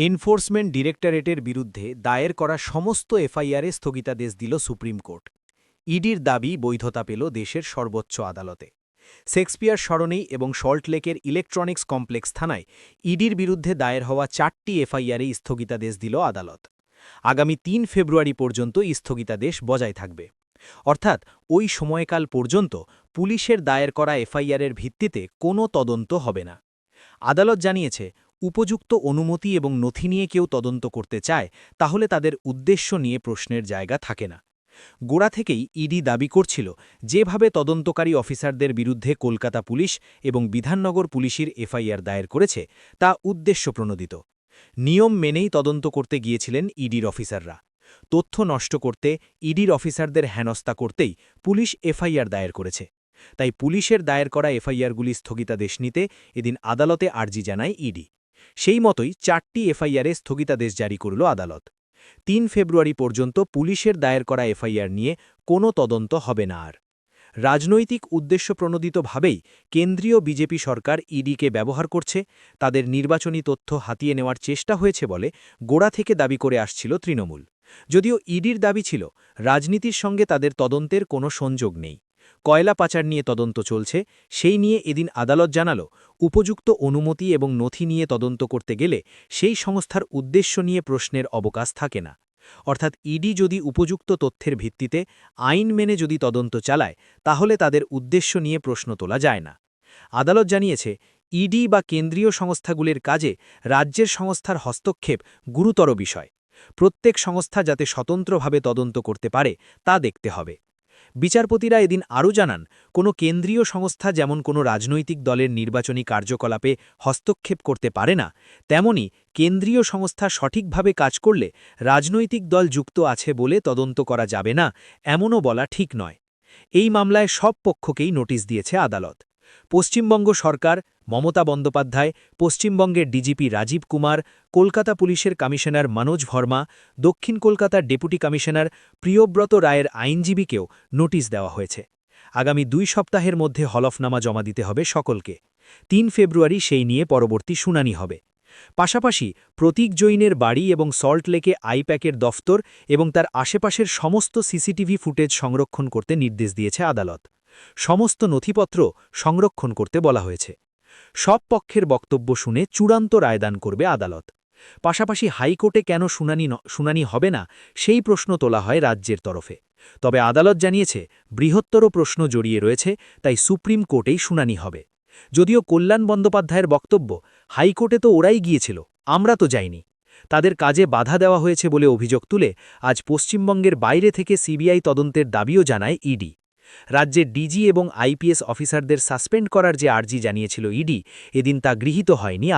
Enforcement ডিরেক্টরেটের বিরুদ্ধে দায়ের করা সমস্ত এফআইআরে স্থগিতাদেশ দিল সুপ্রিম কোর্ট। ইডির দাবি বৈধতা পেল দেশের সর্বোচ্চ আদালতে। শেক্সপিয়ার সরণি এবং সল্টলেকের ইলেকট্রনিক্স কমপ্লেক্স থানায় ইডির বিরুদ্ধে দায়ের হওয়া 4টি এফআইআরে স্থগিতাদেশ দিল আদালত। আগামী ৩ ফেব্রুয়ারি পর্যন্ত স্থগিতাদেশ বজায় থাকবে, অর্থাৎ ওই সময়কাল পর্যন্ত পুলিশের দায়ের করা এফআইআরের ভিত্তিতে কোনো তদন্ত হবে না। আদালত জানিয়েছে, উপযুক্ত অনুমতি এবং নথি নিয়ে কেউ তদন্ত করতে চায় তাহলে তাদের উদ্দেশ্য নিয়ে প্রশ্নের জায়গা থাকে না। গোড়া থেকেই ইডি দাবি করছিল, যেভাবে তদন্তকারী অফিসারদের বিরুদ্ধে কলকাতা পুলিশ এবং বিধাননগর পুলিশের এফআইআর দায়ের করেছে তা উদ্দেশ্যপ্রণোদিত। নিয়ম মেনেই তদন্ত করতে গিয়েছিলেন ইডির অফিসাররা। তথ্য নষ্ট করতে ইডির অফিসারদের হেনস্থা করতেই পুলিশ এফআইআর দায়ের করেছে। তাই পুলিশের দায়ের করা এফআইআরগুলি স্থগিতাদেশ নিতে এদিন আদালতে আর্জি জানায় ইডি। সেই মতোই 4টি এফআইআরে স্থগিতাদেশ জারি করল আদালত। ৩ ফেব্রুয়ারি পর্যন্ত পুলিশের দায়ের করা এফআইআর নিয়ে কোনো তদন্ত হবে না আর। রাজনৈতিক উদ্দেশ্যপ্রণোদিতভাবেই কেন্দ্রীয় বিজেপি সরকার ইডিকে ব্যবহার করছে, তাদের নির্বাচনী তথ্য হাতিয়ে নেওয়ার চেষ্টা হয়েছে বলে গোড়া থেকে দাবি করে আসছিল তৃণমূল। যদিও ইডির দাবি ছিল, রাজনীতির সঙ্গে তাদের তদন্তের কোনো সংযোগ নেই। কয়লা পাচার নিয়ে তদন্ত চলছে, সেই নিয়ে এদিন আদালত জানাল, উপযুক্ত অনুমতি এবং নথি নিয়ে তদন্ত করতে গেলে সেই সংস্থার উদ্দেশ্য নিয়ে প্রশ্নের অবকাশ থাকে না। অর্থাৎ ইডি যদি উপযুক্ত তথ্যের ভিত্তিতে আইন মেনে যদি তদন্ত চালায় তাহলে তাদের উদ্দেশ্য নিয়ে প্রশ্ন তোলা যায় না। আদালত জানিয়েছে, ইডি বা কেন্দ্রীয় সংস্থাগুলির কাজে রাজ্যের সংস্থার হস্তক্ষেপ গুরুতর বিষয়। প্রত্যেক সংস্থা যাতে স্বতন্ত্রভাবে তদন্ত করতে পারে তা দেখতে হবে। বিচারপতিরা এদিন আরও জানান, কোনো কেন্দ্রীয় সংস্থা যেমন কোনো রাজনৈতিক দলের নির্বাচনী কার্যকলাপে হস্তক্ষেপ করতে পারে না, তেমনি কেন্দ্রীয় সংস্থা সঠিকভাবে কাজ করলে রাজনৈতিক দল যুক্ত আছে বলে তদন্ত করা যাবে না, এমনও বলা ঠিক নয়। এই মামলায় সব পক্ষকেই নোটিশ দিয়েছে আদালত। পশ্চিমবঙ্গ সরকার, মমতা বন্দ্যোপাধ্যায়, পশ্চিমবঙ্গের ডিজিপি রাজীব কুমার, কলকাতা পুলিশের কমিশনার মনোজ ভার্মা, দক্ষিণ কলকাতার ডেপুটি কমিশনার প্রিয়ব্রত রায়ের আইনজীবীকেও নোটিশ দেওয়া হয়েছে। আগামী 2 সপ্তাহের মধ্যে হলফনামা জমা দিতে হবে সকলকে। 3 ফেব্রুয়ারি সেই নিয়ে পরবর্তী শুনানি হবে। পাশাপাশি প্রতীক জৈনের বাড়ি এবং সল্টলেকে আইপ্যাকের দফতর এবং তার আশেপাশের সমস্ত সিসিটিভি ফুটেজ সংরক্ষণ করতে নির্দেশ দিয়েছে আদালত। সমস্ত নথিপত্র সংরক্ষণ করতে বলা হয়েছে। সব পক্ষের বক্তব্য শুনে চূড়ান্ত রায়দান করবে আদালত। পাশাপাশি হাইকোর্টে কেন শুনানি হবে না সেই প্রশ্ন তোলা হয় রাজ্যের তরফে। তবে আদালত জানিয়েছে, বৃহত্তর প্রশ্ন জড়িয়ে রয়েছে, তাই সুপ্রিম কোর্টেই শুনানি হবে। যদিও কল্যাণ বন্দ্যোপাধ্যায়ের বক্তব্য, হাইকোর্টে তো ওরাই গিয়েছিল, আমরা তো যাইনি। তাদের কাজে বাধা দেওয়া হয়েছে বলে অভিযোগ তুলে আজ পশ্চিমবঙ্গের বাইরে থেকে সিবিআই তদন্তের দাবিও জানায় ইডি। রাজ্যের ডিজি এবং আইপিএস অফিসারদের সাসপেন্ড করার যে আর্জি জানিয়েছিল ইডি, এদিন তা গৃহীত হয়নি।